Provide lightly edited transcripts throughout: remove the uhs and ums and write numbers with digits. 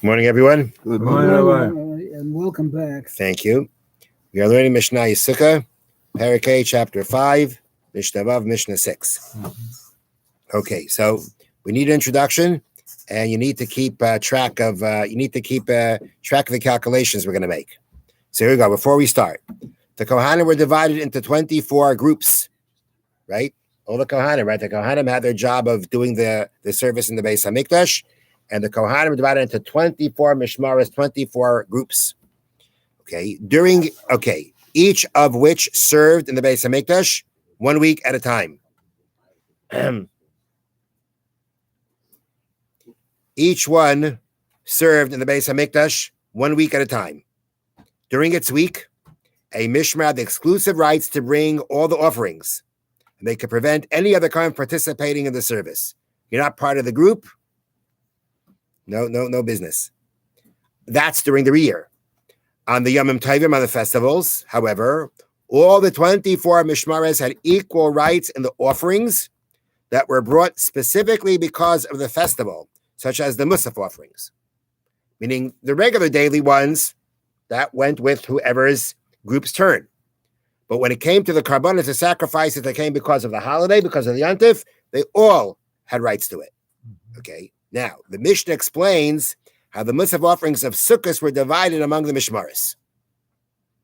Morning, everyone. Good Morning, morning. Rabbi. And welcome back. Thank you. We are learning Mishnah Yisukah, Parakeh, Chapter 5, Mishnah Vav, Mishnah 6. Okay, so we need an introduction, and you need to keep track of the calculations we're going to make. So here we go. Before we start, the Kohanim were divided into 24 groups, right? All the Kohanim, right? The Kohanim had their job of doing the service in the Beis HaMikdash, and the Kohanim were divided into 24 mishmaras, 24 groups. Okay, each of which served in the Beis HaMikdash 1 week at a time. Each one served in the Beis HaMikdash 1 week at a time. During its week, a mishmar had the exclusive rights to bring all the offerings, and they could prevent any other kind participating in the service. You're not part of the group. No business. That's during the year. On the Yomim Tovim, on the festivals, however, all the 24 mishmaras had equal rights in the offerings that were brought specifically because of the festival, such as the Musaf offerings, meaning the regular daily ones that went with whoever's group's turn. But when it came to the karbanos, the sacrifices that came because of the holiday, because of the Yontif, they all had rights to it. Okay. Now, the Mishnah explains how the Musaf offerings of Sukkot were divided among the Mishmaris.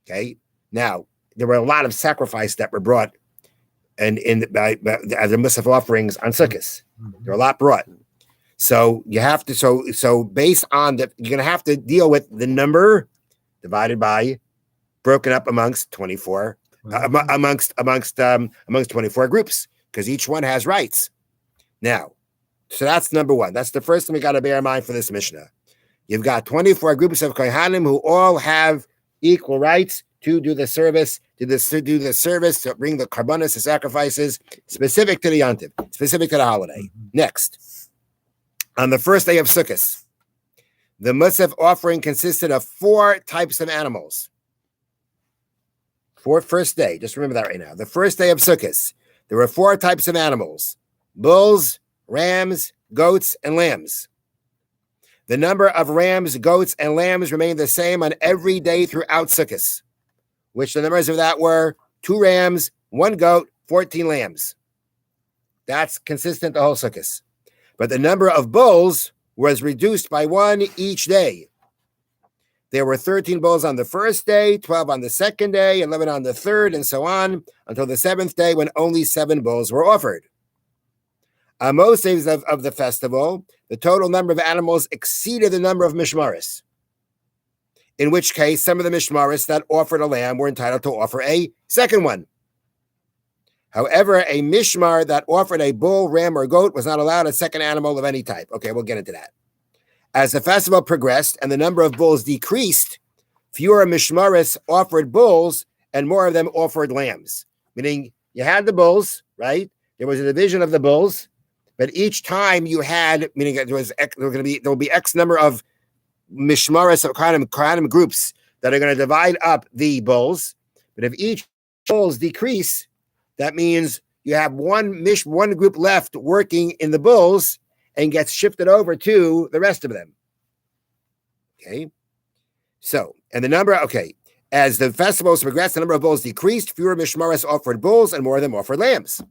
Okay. Now, there were a lot of sacrifices that were brought as the Musaf offerings on Sukkot. There were a lot brought. So you have to, so based on that, you're going to have to deal with the number divided by, broken up amongst 24, amongst 24 groups, because each one has rights. Now, so that's number one. That's the first thing we got to bear in mind for this Mishnah. You've got 24 groups of Kohanim who all have equal rights to do the service, to bring the karbanos, the sacrifices, specific to the Yontif, specific to the holiday. Next, on the first day of Sukkot, the Musaf offering consisted of 4 types of animals. For first day, just remember that right now. The first day of Sukkot, there were 4 types of animals: bulls, rams, goats, and lambs. The number of rams, goats, and lambs remained the same on every day throughout Sukkot, which the numbers of that were 2 rams, 1 goat, 14 lambs. That's consistent the whole Sukkot. But the number of bulls was reduced by 1 each day. There were 13 bulls on the first day, 12 on the second day, 11 on the third, and so on, until the 7th day when only 7 bulls were offered. On most days of the festival, the total number of animals exceeded the number of mishmaris, in which case some of the mishmaris that offered a lamb were entitled to offer a second one. However, a mishmar that offered a bull, ram, or goat was not allowed a second animal of any type. Okay, we'll get into that. As the festival progressed and the number of bulls decreased, fewer mishmaris offered bulls and more of them offered lambs. Meaning you had the bulls, right? There was a division of the bulls, but each time you had, meaning there will be X number of mishmaris of Kohanim groups that are going to divide up the bulls. But if each bulls decrease, that means you have one group left working in the bulls and gets shifted over to the rest of them. Okay. So, and the number, as the festivals progressed, the number of bulls decreased, fewer mishmaris offered bulls and more of them offered lambs.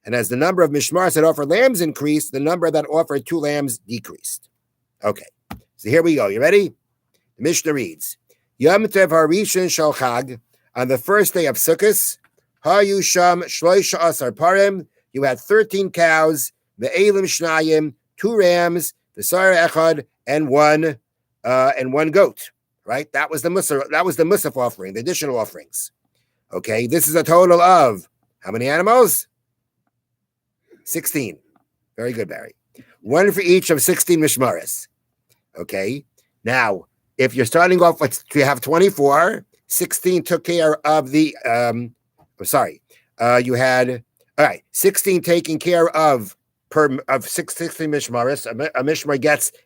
And as the number of mishmaris that offered lambs increased, the number that offered 2 lambs decreased. Okay. So here we go. You ready? The Mishnah reads, Yom Tov Harishon Shel Chag, on the first day of Sukkot, Hayu Sham Shloisha Asar Parim, you had 13 cows, Ve'elim Shnayim, 2 rams, the Sar Echad, and one goat. Right? That was the Musaf offering, the additional offerings. Okay, this is a total of how many animals? 16. Very good, Barry. 1 for each of 16 mishmaris. Okay. Now, if you're starting off with, you have 24, 16 took care of the, you had, all right, 16 taking care of 16 mishmaris. A mishmar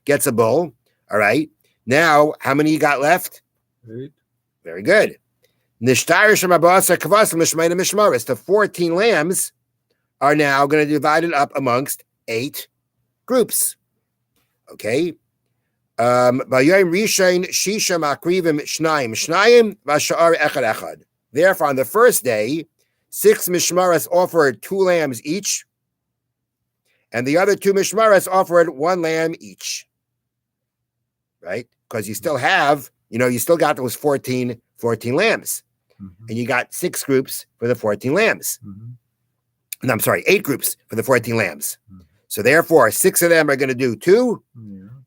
gets a bull. All right. Now, how many you got left? 8. Very good. The 14 lambs are now going to be divided up amongst 8 groups. Okay. B'yom Rishon Shisha Makrivim Shnayim Shnayim V'Sha'ar Echad Echad. Therefore, on the first day, 6 mishmaras offered 2 lambs each, and the other 2 mishmaras offered 1 lamb each. Right? Because you still have, you still got those 14 lambs. Mm-hmm. And you got 6 groups for the 14 lambs. Mm-hmm. No, I'm sorry, 8 groups for the 14 lambs. Mm-hmm. So therefore, 6 of them are going to do 2,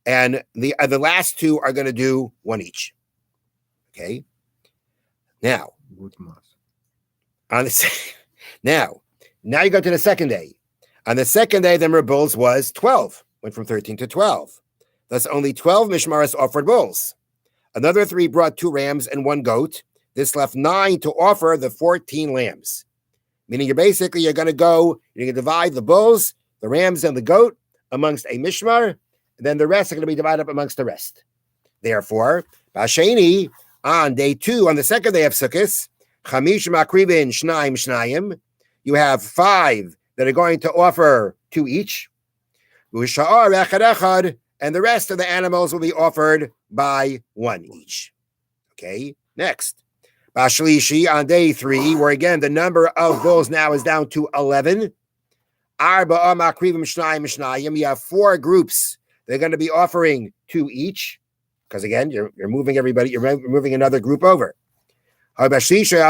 and the last 2 are going to do 1 each. Okay? Now, now you go to the second day. On the second day, the number of bulls was 12. Went from 13 to 12. Thus, only 12 mishmaras offered bulls. Another 3 brought 2 rams and 1 goat. This left 9 to offer the 14 lambs. Meaning you're going to divide the bulls, the rams, and the goat amongst a mishmar, and then the rest are going to be divided up amongst the rest. Therefore, Basheni, on day 2, on the second day of Sukkot, Chamish Makrivin Shnayim Shnayim, you have 5 that are going to offer 2 each. Usha'ar Echad Echad, and the rest of the animals will be offered by 1 each. Okay, next. Bashlishi, on day 3, where again the number of bulls now is down to 11. Arba'a Makrivim Shnayim Shnayim, you have 4 groups. They're going to be offering 2 each. Because again, you're moving everybody, you're moving another group over. We got 4 they're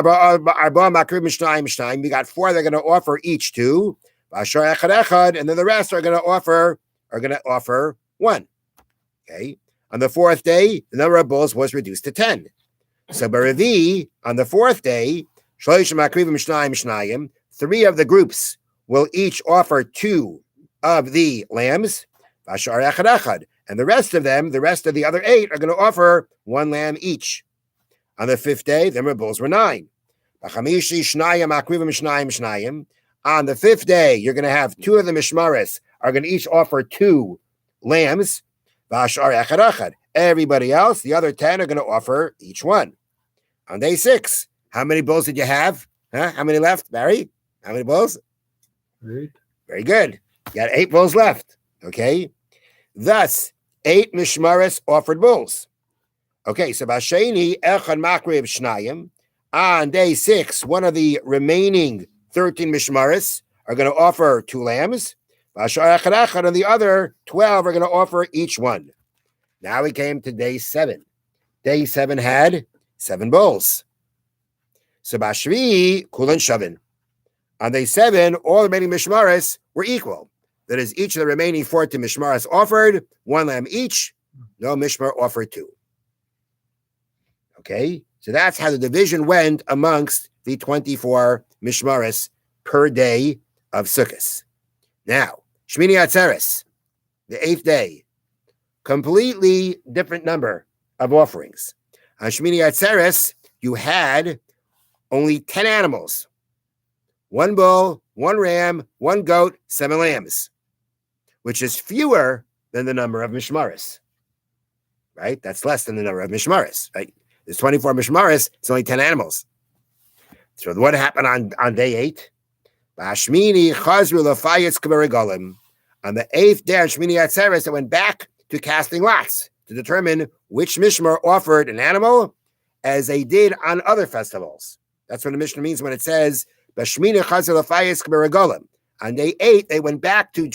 going to offer each 2. And then the rest are going to offer 1. Okay. On the 4th day, the number of bulls was reduced to 10. So Baravi, on the 4th day, 3 of the groups will each offer 2 of the lambs. And the rest of them, the rest of the other 8, are going to offer 1 lamb each. On the 5th day, the number of bulls were 9. On the 5th day, you're going to have 2 of the mishmaris are going to each offer 2 lambs. Everybody else, the other 10, are going to offer each 1. On day 6, how many bulls did you have? How many left, Barry? How many bulls? 8. Very good. You got 8 bulls left. Okay. Thus, 8 mishmaris offered bulls. Okay, so Basheni Echad Makriv Shnayim. On day 6, one of the remaining 13 mishmaris are going to offer 2 lambs. Bashar Echad Echad, and the other 12 are going to offer each 1. Now we came to day 7. Day 7 had 7 bulls. So Bashvi Kulan Shavin. On day 7, all the remaining mishmaris were equal. That is, each of the remaining 14 mishmaras offered 1 lamb each. No mishmar offered 2. Okay, so that's how the division went amongst the 24 mishmaris per day of Sukkot. Now, Shmini Atzeres, the 8th day, completely different number of offerings. On Shmini Atzeres, you had only 10 animals. 1 bull, 1 ram, 1 goat, 7 lambs, which is fewer than the number of mishmaris. Right? That's less than the number of mishmaris. Right? There's 24 mishmaris. It's only 10 animals. So what happened on day 8? Bashmini chazru lafayetz k'beregalim. On the 8th day on Shmini Atzeres, they went back to casting lots to determine which mishmar offered an animal, as they did on other festivals. That's what the Mishnah means when it says Bashmini chazru lafayetz k'beregalim. On day 8, they went back to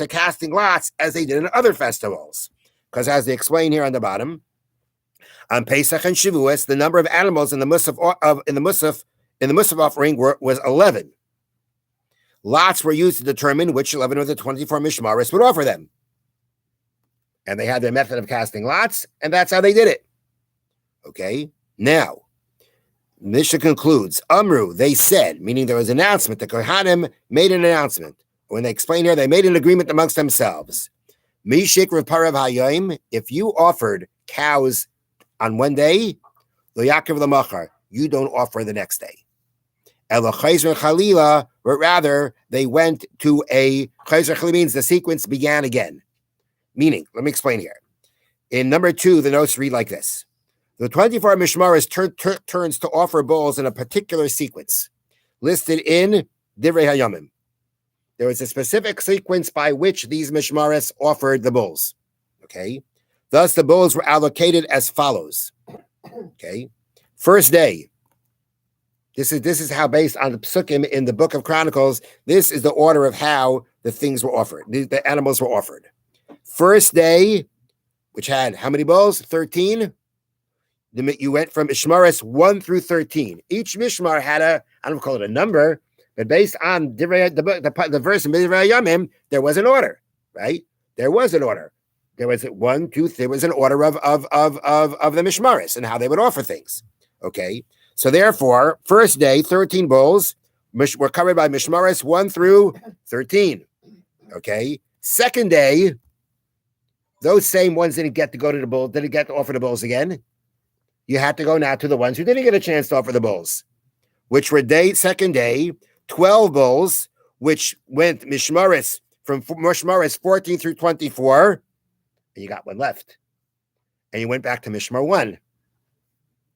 casting lots as they did in other festivals. Because as they explain here on the bottom, on Pesach and Shavuos, the number of animals in the Musaf offering was 11. Lots were used to determine which 11 of the 24 mishmaris would offer them. And they had their method of casting lots, and that's how they did it. Okay? Now, Mishnah concludes, Amru, they said, meaning there was an announcement, the Kohanim made an announcement. When they explain here, they made an agreement amongst themselves. Mishik Parav Hayoim, if you offered cows on one day, Lo Yaakov Lamachar, you don't offer the next day. Elo Chayzer Chalila, but rather they went to a Chayzer Chalila means the sequence began again. Meaning, let me explain here. In number 2, the notes read like this. The 24 Mishmaris turns to offer bulls in a particular sequence, listed in Divrei Hayamim. There was a specific sequence by which these Mishmaris offered the bulls. Okay? Thus, the bulls were allocated as follows. Okay, first day. This is how, based on the psukim in the Book of Chronicles, this is the order of how the things were offered. The animals were offered. First day, which had how many bulls? 13. You went from Mishmaris 1 through 13. Each Mishmar had I don't call it a number, but based on the verse in Divrei Yamim, there was an order, right? There was an order. There was one, two, there was an order of the Mishmaris and how they would offer things. Okay. So therefore, first day, 13 bulls were covered by Mishmaris 1 through 13. Okay. Second day, those same ones didn't get to go to the bull, didn't get to offer the bulls again. You had to go now to the ones who didn't get a chance to offer the bulls, which were second day, 12 bulls, which went Mishmaris from Mishmaris 14 through 24, and you got one left. And you went back to Mishmar 1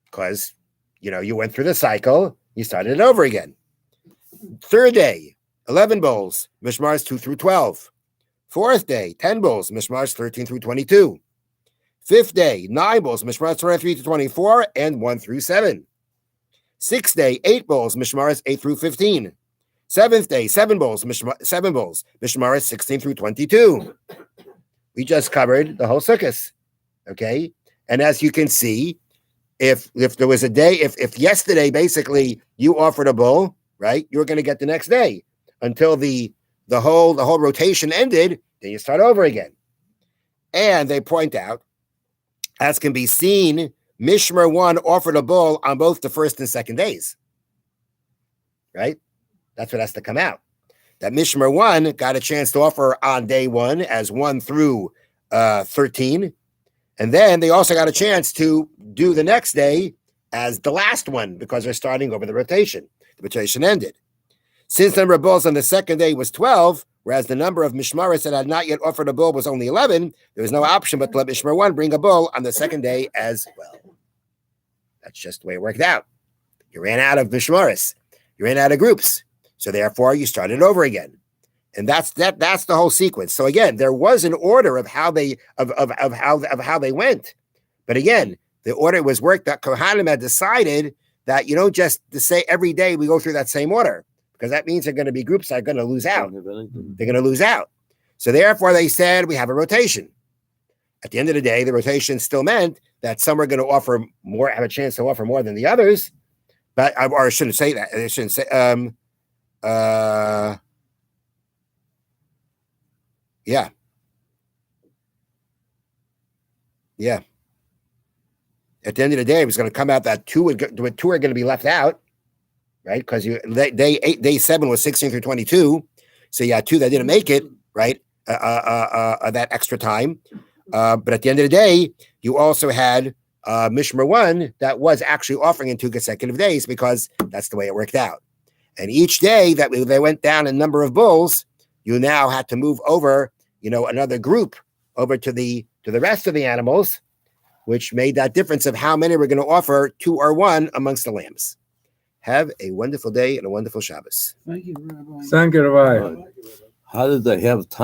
because, you went through the cycle, you started it over again. Third day, 11 bulls, Mishmars 2 through 12. Fourth day, 10 bulls, Mishmars 13 through 22. Fifth day, 9 bulls, Mishmars 23 to 24, and 1 through 7. Sixth day, 8 bulls, Mishmaris 8 through 15. Seventh day, 7 bulls, Mishmaris 16 through 22. We just covered the whole sukkahs, okay? And as you can see, if there was a day, if yesterday basically you offered a bull, right, you were going to get the next day until the whole rotation ended. Then you start over again. And they point out, as can be seen, Mishmar 1 offered a bull on both the first and second days. Right? That's what has to come out. That Mishmar 1 got a chance to offer on day 1 as 1 through 13. And then they also got a chance to do the next day as the last one because they're starting over the rotation. The rotation ended. Since the number of bulls on the second day was 12, whereas the number of Mishmaris that had not yet offered a bull was only 11, there was no option but to let Mishmar 1 bring a bull on the second day as well. That's just the way it worked out. You ran out of Mishmaris. You ran out of groups. So therefore, you started over again. And that's the whole sequence. So again, there was an order of how they how they went. But again, the order was worked that Kohanim had decided that you don't just to say every day we go through that same order. Because that means they're going to be groups that are going to lose out. They're going to lose out. So therefore, they said we have a rotation. At the end of the day, the rotation still meant that some are going to offer more, have a chance to offer more than the others. But or I shouldn't say that. I shouldn't say. Yeah. At the end of the day, it was going to come out that two are going to be left out. Right, because day 7 was 16 through 22, so you had 2 that didn't make it, right? That extra time, but at the end of the day, you also had Mishmar 1 that was actually offering in 2 consecutive days because that's the way it worked out. And each day that they went down in number of bulls, you now had to move over, another group over to the rest of the animals, which made that difference of how many were going to offer 2 or 1 amongst the lambs. Have a wonderful day and a wonderful Shabbos. Thank you, Rabbi. Thank you, Rabbi. How did they have time?